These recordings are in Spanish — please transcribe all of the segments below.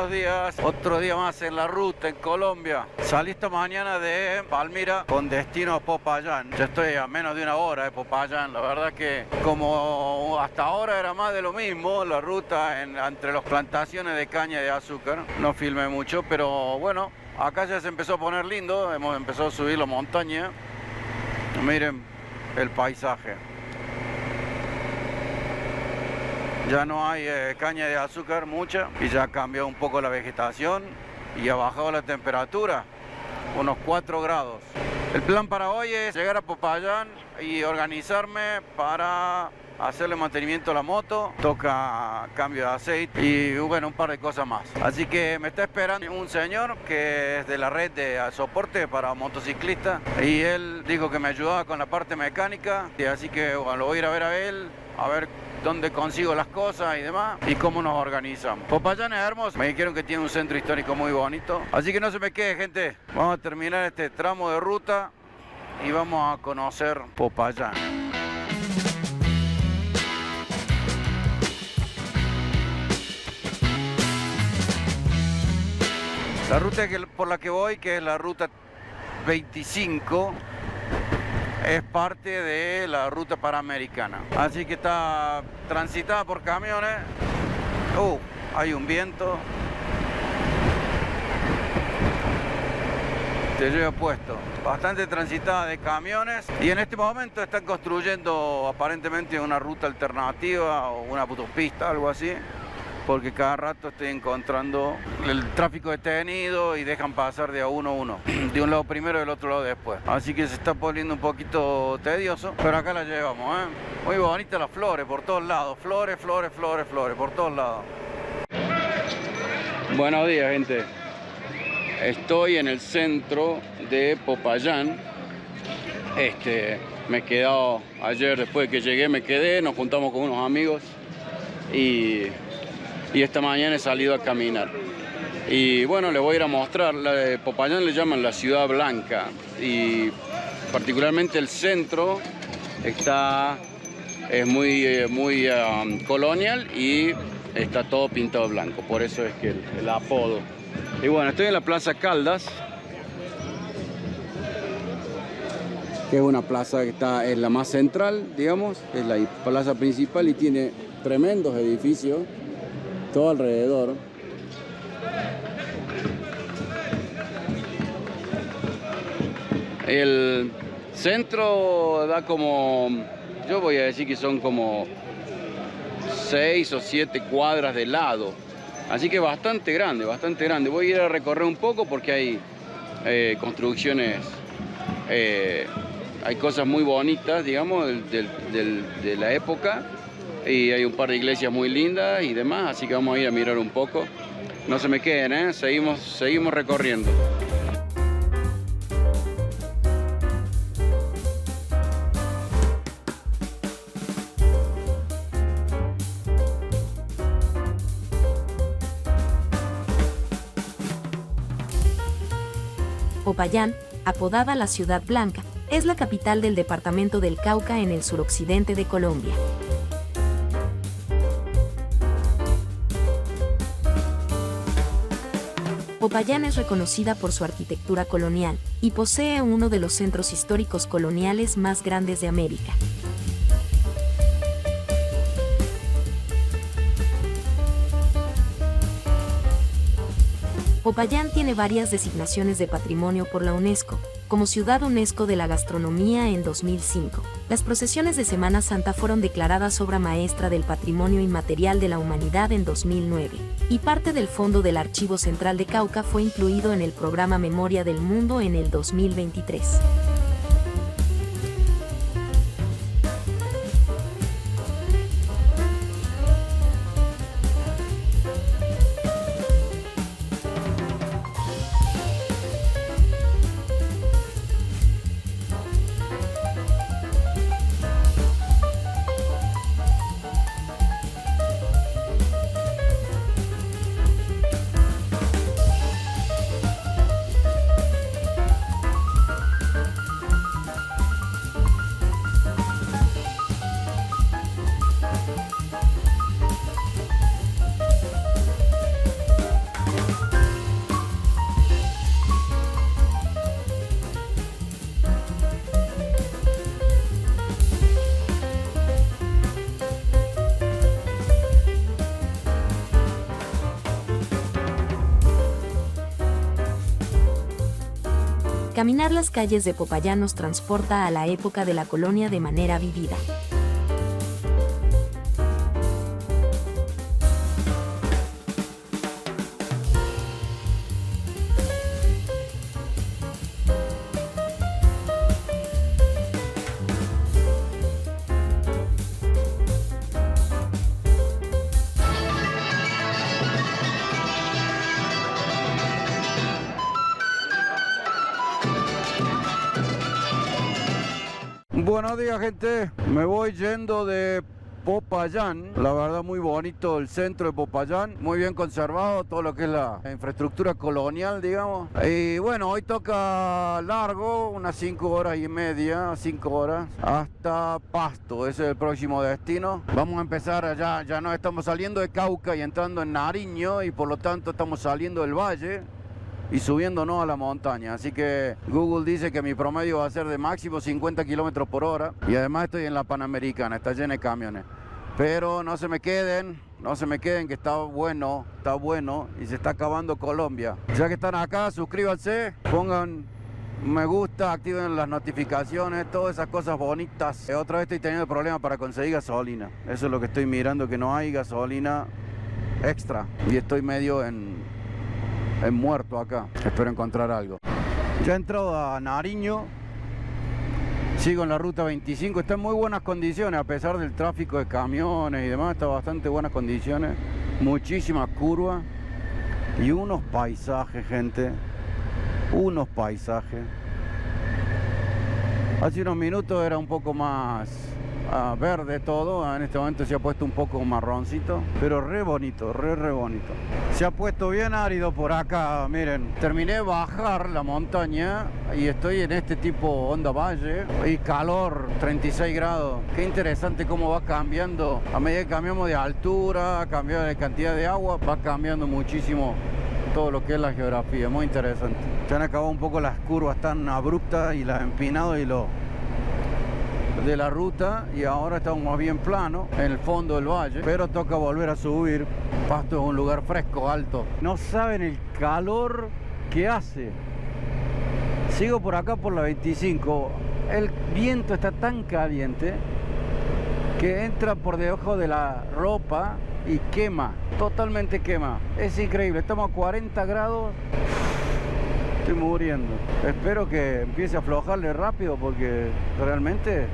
buenos días. Otro día más en la ruta en Colombia. Salí esta mañana de Palmira con destino a Popayán. Ya estoy a menos de una hora de Popayán. La verdad que como hasta ahora era más de lo mismo, la ruta entre las plantaciones de caña de azúcar. No filmé mucho, pero bueno, acá ya se empezó a poner lindo. Hemos empezado a subir la montaña. Miren el paisaje. Ya no hay caña de azúcar mucha y ya ha cambiado un poco la vegetación y ha bajado la temperatura, unos 4 grados. El plan para hoy es llegar a Popayán y organizarme para hacerle mantenimiento a la moto, toca cambio de aceite y bueno, un par de cosas más. Así que me está esperando un señor que es de la red de soporte para motociclistas y él dijo que me ayudaba con la parte mecánica y así que bueno, lo voy a ir a ver a él, a ver dónde consigo las cosas y demás y cómo nos organizamos. Popayán es hermoso, me dijeron que tiene un centro histórico muy bonito, así que no se me quede, gente. Vamos a terminar este tramo de ruta y vamos a conocer Popayán. La ruta por la que voy, que es la ruta 25, es parte de la ruta panamericana. Así que está transitada por camiones. Hay un viento. Te llevo puesto. Bastante transitada de camiones. Y en este momento están construyendo aparentemente una ruta alternativa o una autopista, algo así. Porque cada rato estoy encontrando el tráfico detenido y dejan pasar de a uno. De un lado primero y del otro lado después. Así que se está poniendo un poquito tedioso, pero acá la llevamos, ¿eh? Muy bonitas las flores por todos lados. Flores, flores, flores, flores, por todos lados. Buenos días, gente. Estoy en el centro de Popayán. Me he quedado ayer, después de que llegué, me quedé. Nos juntamos con unos amigos y esta mañana he salido a caminar. Y bueno, les voy a ir a mostrar. Popayán le llaman la Ciudad Blanca y particularmente el centro es muy colonial y está todo pintado blanco. Por eso es que el apodo. Y bueno, estoy en la Plaza Caldas, que es una plaza que es la más central, digamos, es la plaza principal y tiene tremendos edificios todo alrededor. El centro da como, yo voy a decir que son como 6 o 7 cuadras de lado. Así que bastante grande, bastante grande. Voy a ir a recorrer un poco porque hay construcciones, hay cosas muy bonitas, digamos, de la época. Y hay un par de iglesias muy lindas y demás, así que vamos a ir a mirar un poco. No se me queden, ¿eh? Seguimos recorriendo. Popayán, apodada la Ciudad Blanca, es la capital del departamento del Cauca en el suroccidente de Colombia. Popayán es reconocida por su arquitectura colonial y posee uno de los centros históricos coloniales más grandes de América. Popayán tiene varias designaciones de patrimonio por la UNESCO, como Ciudad UNESCO de la Gastronomía en 2005. Las procesiones de Semana Santa fueron declaradas obra maestra del Patrimonio Inmaterial de la Humanidad en 2009, y parte del fondo del Archivo Central de Cauca fue incluido en el programa Memoria del Mundo en el 2023. Caminar las calles de Popayán nos transporta a la época de la colonia de manera vivida. Buenos días, gente. Me voy yendo de Popayán. La verdad, muy bonito el centro de Popayán. Muy bien conservado todo lo que es la infraestructura colonial, digamos. Y bueno, hoy toca largo, unas 5 horas y media, 5 horas, hasta Pasto. Ese es el próximo destino. Vamos a empezar allá. Ya no estamos saliendo de Cauca y entrando en Nariño, y por lo tanto estamos saliendo del valle y subiéndonos a la montaña. Así que Google dice que mi promedio va a ser de máximo 50 kilómetros por hora, y además estoy en la Panamericana, está llena de camiones. Pero no se me queden, que está bueno y se está acabando Colombia. Ya que están acá, suscríbanse, pongan me gusta, activen las notificaciones, todas esas cosas bonitas. Otra vez estoy teniendo problemas para conseguir gasolina. Eso es lo que estoy mirando, que no hay gasolina extra, y estoy medio en muerto acá. Espero encontrar algo. Ya he entrado a Nariño, sigo en la ruta 25, está en muy buenas condiciones a pesar del tráfico de camiones y demás. Está bastante buenas condiciones, muchísimas curvas y unos paisajes, gente, unos paisajes. Hace unos minutos era un poco más verde todo, en este momento se ha puesto un poco marroncito, pero re bonito, re bonito. Se ha puesto bien árido por acá, miren. Terminé de bajar la montaña y estoy en este tipo onda valle y calor, 36 grados. Qué interesante cómo va cambiando a medida que cambiamos de altura, cambia de cantidad de agua, va cambiando muchísimo todo lo que es la geografía, muy interesante. Se han acabado un poco las curvas tan abruptas y las empinados y lo de la ruta, y ahora estamos más bien plano en el fondo del valle, pero toca volver a subir. Pasto es un lugar fresco, alto. No saben el calor que hace. Sigo por acá por la 25. El viento está tan caliente que entra por debajo de la ropa y quema, totalmente quema. Es increíble, estamos a 40 grados. Estoy muriendo. Espero que empiece a aflojarle rápido porque realmente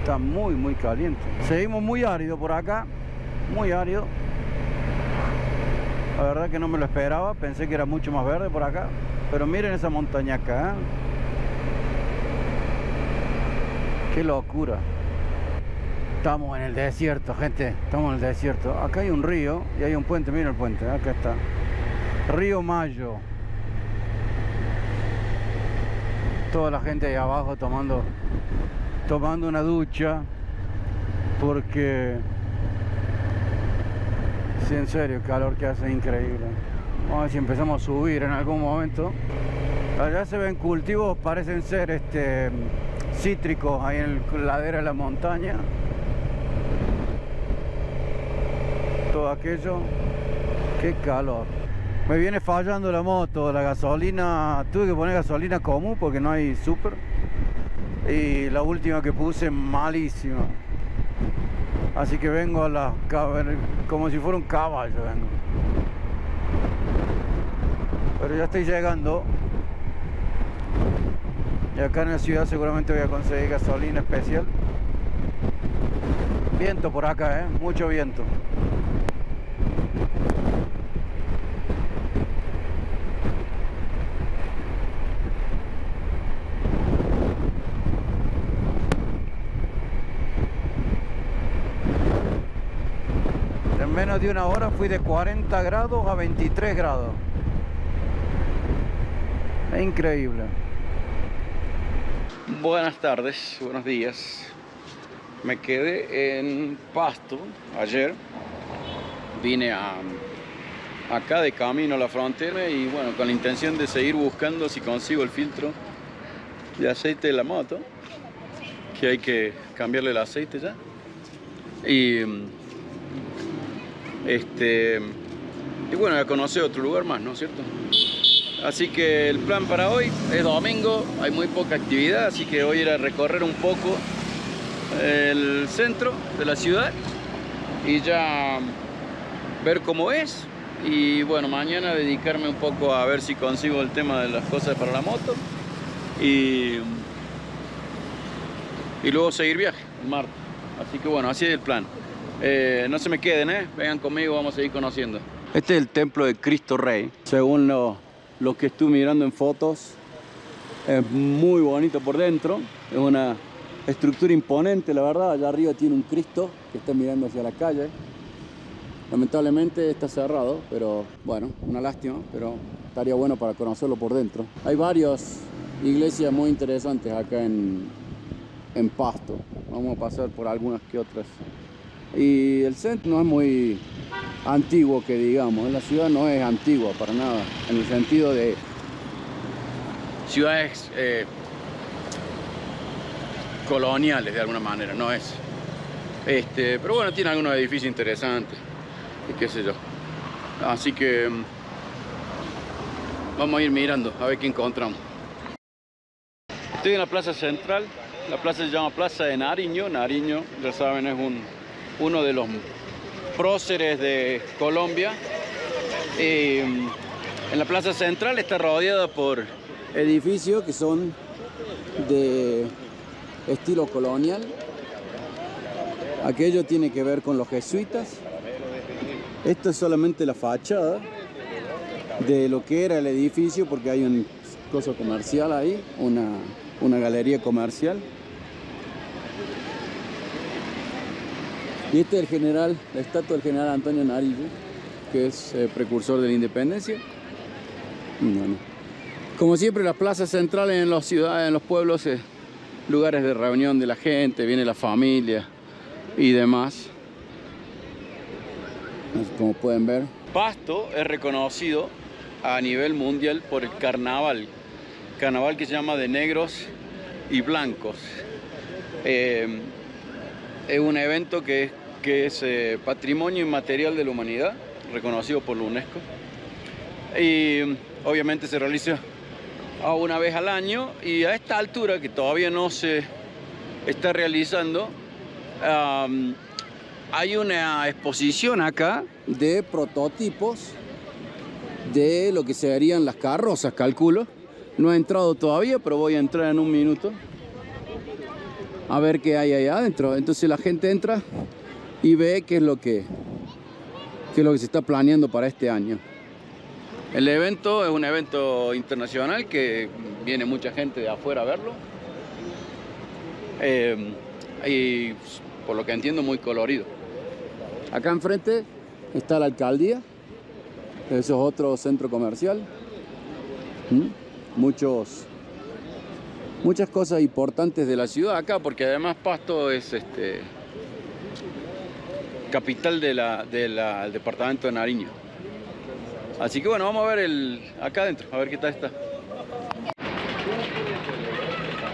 está muy caliente. Seguimos muy árido por acá, muy árido. La verdad que no me lo esperaba, pensé que era mucho más verde por acá. Pero miren esa montaña acá, ¿eh? Qué locura. Estamos en el desierto, gente, estamos en el desierto. Acá hay un río y hay un puente, miren el puente, acá está. Río Mayo. Toda la gente ahí abajo tomando una ducha, porque sí, en serio, el calor que hace es increíble. Vamos a ver si empezamos a subir en algún momento. Allá se ven cultivos, parecen ser cítricos ahí en la ladera de la montaña. Todo aquello, qué calor. Me viene fallando la moto, la gasolina, tuve que poner gasolina común porque no hay super. Y la última que puse, malísima. Así que vengo a como si fuera un caballo, vengo. Pero ya estoy llegando. Y acá en la ciudad seguramente voy a conseguir gasolina especial. Viento por acá, mucho viento. Menos de una hora fui de 40 grados a 23 grados. Es increíble. Buenas tardes, buenos días. Me quedé en Pasto ayer. Vine acá de camino a la frontera y bueno, con la intención de seguir buscando si consigo el filtro de aceite de la moto, que hay que cambiarle el aceite ya. Y bueno, a conocer otro lugar más, ¿no es cierto? Así que el plan para hoy es domingo, hay muy poca actividad, así que voy a ir a recorrer un poco el centro de la ciudad y ya ver cómo es. Y bueno, mañana dedicarme un poco a ver si consigo el tema de las cosas para la moto y luego seguir viaje el martes. Así que bueno, así es el plan. No se me queden, vengan conmigo, vamos a seguir conociendo. Este es el templo de Cristo Rey. Según lo que estuve mirando en fotos, es muy bonito por dentro. Es una estructura imponente, la verdad. Allá arriba tiene un Cristo que está mirando hacia la calle. Lamentablemente está cerrado, pero bueno, una lástima, pero estaría bueno para conocerlo por dentro. Hay varias iglesias muy interesantes acá en Pasto. Vamos a pasar por algunas que otras. Y el centro no es muy antiguo, que digamos. La ciudad no es antigua para nada, en el sentido de ciudades coloniales de alguna manera, no es. Pero bueno, tiene algunos edificios interesantes y qué sé yo. Así que vamos a ir mirando a ver qué encontramos. Estoy en la plaza central. La plaza se llama Plaza de Nariño. Nariño, ya saben, es uno de los próceres de Colombia. En la plaza central está rodeada por edificios que son de estilo colonial. Aquello tiene que ver con los jesuitas. Esto es solamente la fachada de lo que era el edificio, porque hay un coso comercial ahí, una galería comercial. Y este es el general, la estatua del general Antonio Nariño, que es precursor de la independencia. Bueno, como siempre, las plazas centrales en las ciudades, en los pueblos, lugares de reunión de la gente, viene la familia y demás. Como pueden ver, Pasto es reconocido a nivel mundial por el carnaval que se llama de negros y blancos. Es un evento que es patrimonio inmaterial de la humanidad, reconocido por la UNESCO. Y obviamente se realiza una vez al año, y a esta altura, que todavía no se está realizando, hay una exposición acá de prototipos de lo que serían las carrozas, calculo. No he entrado todavía, pero voy a entrar en un minuto a ver qué hay allá adentro. Entonces la gente entra y ve qué es lo que se está planeando para este año. El evento es un evento internacional que viene mucha gente de afuera a verlo. Y por lo que entiendo, muy colorido. Acá enfrente está la alcaldía. Eso es otro centro comercial. Muchas cosas importantes de la ciudad acá, porque además Pasto es capital del departamento de Nariño. Así que bueno, vamos a ver acá adentro, a ver qué tal está.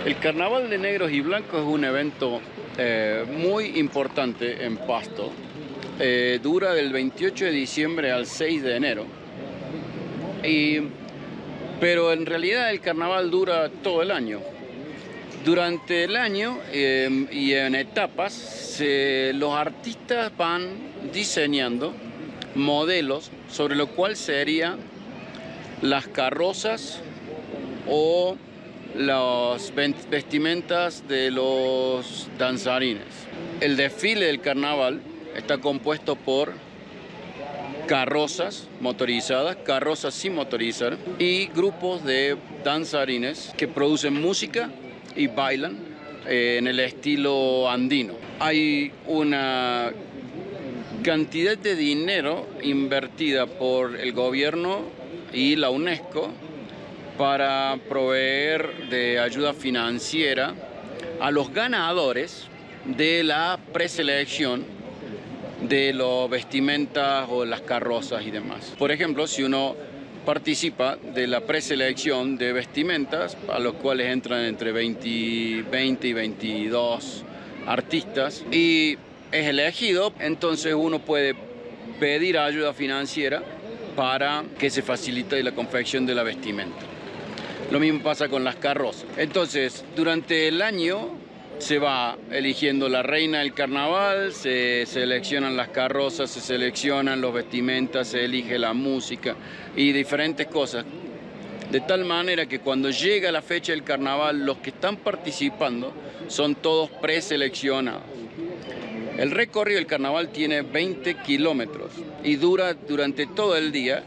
El Carnaval de Negros y Blancos es un evento muy importante en Pasto. Dura del 28 de diciembre al 6 de enero. Pero en realidad el carnaval dura todo el año. Durante el año y en etapas, los artistas van diseñando modelos sobre lo cual serían las carrozas o las vestimentas de los danzarines. El desfile del carnaval está compuesto por carrozas motorizadas, carrozas sin motorizar y grupos de danzarines que producen música y bailan en el estilo andino. Hay una cantidad de dinero invertida por el gobierno y la UNESCO para proveer de ayuda financiera a los ganadores de la preselección de las vestimentas o las carrozas y demás. Por ejemplo, si uno participa de la preselección de vestimentas, a los cuales entran entre 20 y 22 artistas, y es elegido, entonces uno puede pedir ayuda financiera para que se facilite la confección de la vestimenta. Lo mismo pasa con las carrozas. Entonces, durante el año se va eligiendo la reina del carnaval, se seleccionan las carrozas, se seleccionan los vestimentas, se elige la música y diferentes cosas. De tal manera que cuando llega la fecha del carnaval, los que están participando son todos preseleccionados. El recorrido del carnaval tiene 20 kilómetros y dura durante todo el día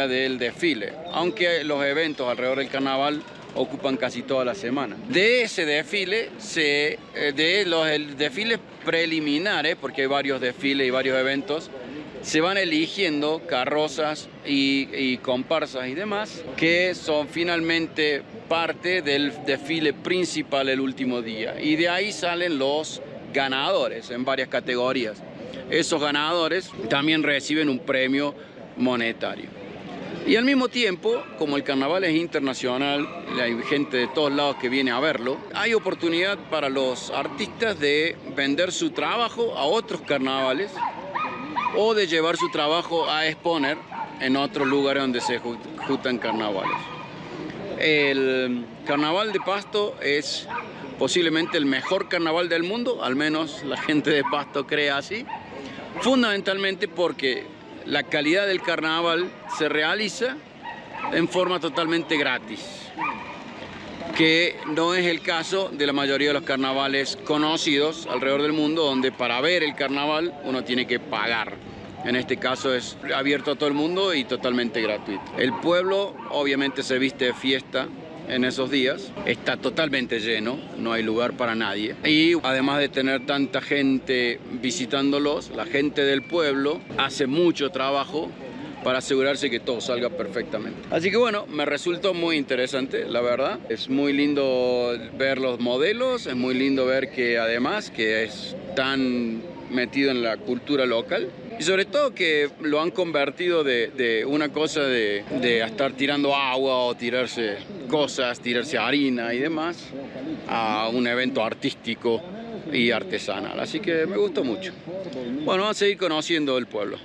del desfile, aunque los eventos alrededor del carnaval ocupan casi toda la semana. De ese desfile, de los desfiles preliminares, porque hay varios desfiles y varios eventos, se van eligiendo carrozas y comparsas y demás, que son finalmente parte del desfile principal el último día. Y de ahí salen los ganadores en varias categorías. Esos ganadores también reciben un premio monetario. Y al mismo tiempo, como el carnaval es internacional, hay gente de todos lados que viene a verlo, hay oportunidad para los artistas de vender su trabajo a otros carnavales o de llevar su trabajo a exponer en otros lugares donde se ejecutan carnavales. El carnaval de Pasto es posiblemente el mejor carnaval del mundo, al menos la gente de Pasto cree así, fundamentalmente porque la calidad del carnaval se realiza en forma totalmente gratis, que no es el caso de la mayoría de los carnavales conocidos alrededor del mundo, donde para ver el carnaval uno tiene que pagar. En este caso es abierto a todo el mundo y totalmente gratuito. El pueblo obviamente se viste de fiesta en esos días, está totalmente lleno, no hay lugar para nadie. Y además de tener tanta gente visitándolos, la gente del pueblo hace mucho trabajo para asegurarse que todo salga perfectamente. Así que bueno, me resultó muy interesante, la verdad. Es muy lindo ver los modelos, es muy lindo ver que además que es tan metido en la cultura local. Y sobre todo que lo han convertido de una cosa de estar tirando agua o tirarse cosas, tirarse harina y demás, a un evento artístico y artesanal. Así que me gustó mucho. Bueno, vamos a seguir conociendo el pueblo.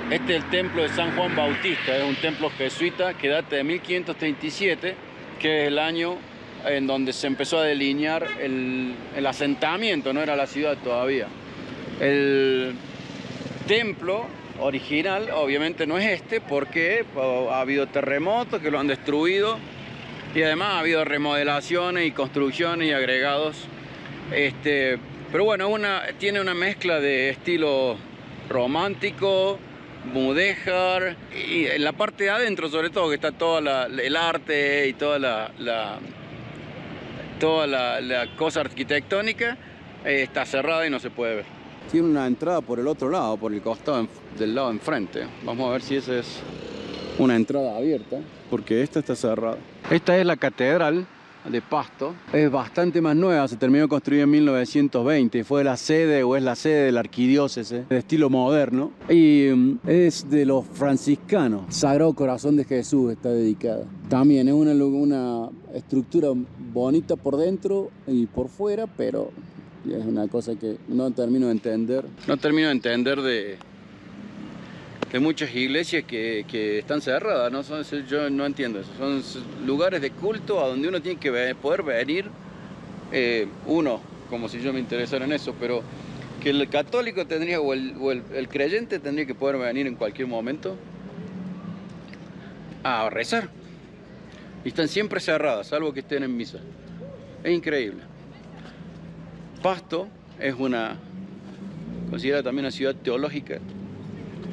Este es el templo de San Juan Bautista, es un templo jesuita que data de 1537, que es el año en donde se empezó a delinear el asentamiento, no era la ciudad todavía. El templo original obviamente no es este, porque ha habido terremotos que lo han destruido y además ha habido remodelaciones y construcciones y agregados. Pero bueno, tiene una mezcla de estilo romántico, mudéjar, y en la parte de adentro sobre todo, que está todo el arte y toda la cosa arquitectónica, está cerrada y no se puede ver. Tiene una entrada por el otro lado, por el costado del lado enfrente. Vamos a ver si esa es una entrada abierta, porque esta está cerrada. Esta es la catedral de Pasto. Es bastante más nueva, se terminó de construir en 1920. Fue la sede o es la sede de la arquidiócesis de estilo moderno. Y es de los franciscanos. Sagrado Corazón de Jesús está dedicada. También es una estructura bonita por dentro y por fuera, pero es una cosa que no termino de entender. No termino de entender de muchas iglesias que están cerradas, ¿no? Yo no entiendo eso. Son lugares de culto a donde uno tiene que poder venir, como si yo me interesara en eso, pero que el católico tendría, o el creyente tendría que poder venir en cualquier momento a rezar. Y están siempre cerradas, salvo que estén en misa. Es increíble. Pasto es considerada también una ciudad teológica,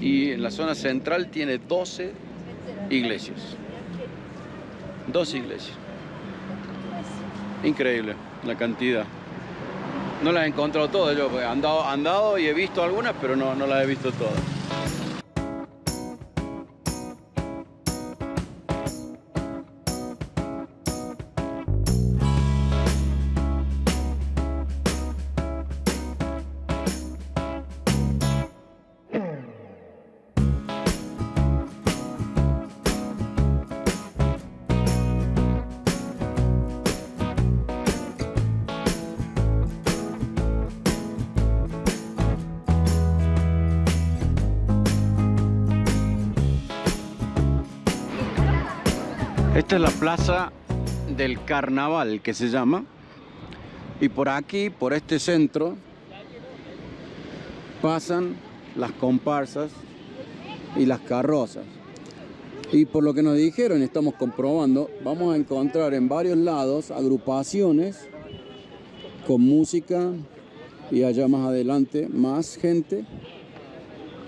y en la zona central tiene 12 iglesias. 12 iglesias. Increíble la cantidad. No las he encontrado todas yo, porque he andado y he visto algunas, pero no las he visto todas. Esta es la plaza del carnaval que se llama, y por aquí, por este centro, pasan las comparsas y las carrozas. Y por lo que nos dijeron, estamos comprobando, vamos a encontrar en varios lados agrupaciones con música y allá más adelante más gente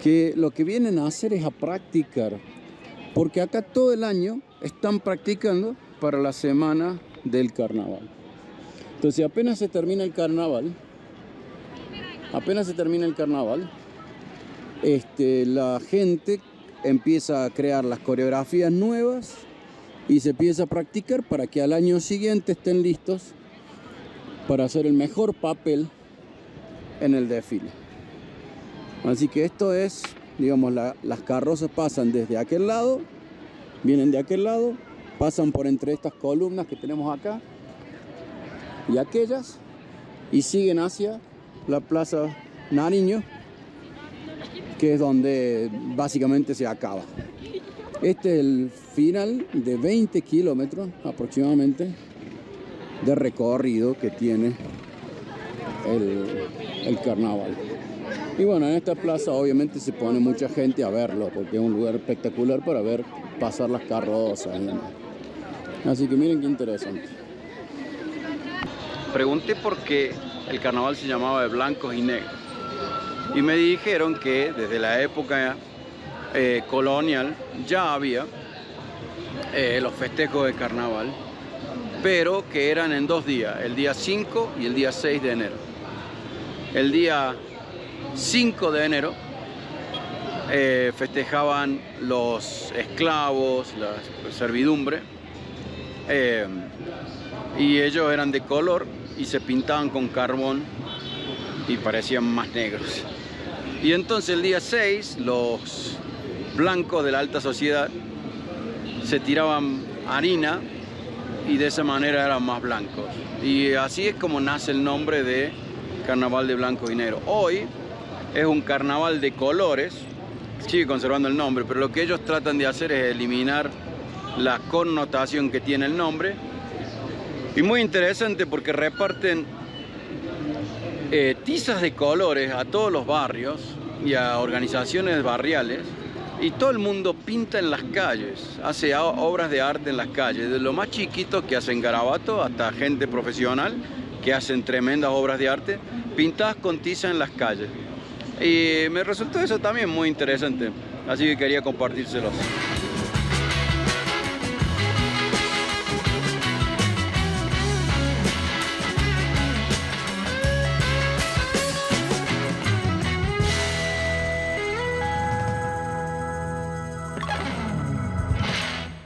que lo que vienen a hacer es a practicar, porque acá todo el año están practicando para la semana del carnaval. Entonces apenas se termina el carnaval, la gente empieza a crear las coreografías nuevas y se empieza a practicar para que al año siguiente estén listos para hacer el mejor papel en el desfile. Así que esto es, digamos, las carrozas pasan desde aquel lado, vienen de aquel lado, pasan por entre estas columnas que tenemos acá y aquellas, y siguen hacia la Plaza Nariño, que es donde básicamente se acaba. Este es el final de 20 kilómetros aproximadamente de recorrido que tiene el carnaval. Y bueno, en esta plaza obviamente se pone mucha gente a verlo, porque es un lugar espectacular para ver pasar las carrozas. Así que miren qué interesante. Pregunté por qué el carnaval se llamaba de blancos y negros. Y me dijeron que desde la época colonial ya había los festejos de carnaval, pero que eran en 2 días, el día 5 y el día 6 de enero. El día 5 de enero festejaban los esclavos, la servidumbre, y ellos eran de color y se pintaban con carbón y parecían más negros. Y entonces el día 6 los blancos de la alta sociedad se tiraban harina y de esa manera eran más blancos. Y así es como nace el nombre de Carnaval de Blancos y Negros. Hoy es un carnaval de colores, sigue conservando el nombre, pero lo que ellos tratan de hacer es eliminar la connotación que tiene el nombre. Y muy interesante porque reparten tizas de colores a todos los barrios y a organizaciones barriales, y todo el mundo pinta en las calles, hace obras de arte en las calles, desde lo más chiquito que hacen garabato hasta gente profesional que hacen tremendas obras de arte pintadas con tiza en las calles. Y me resultó eso también muy interesante, así que quería compartírselos.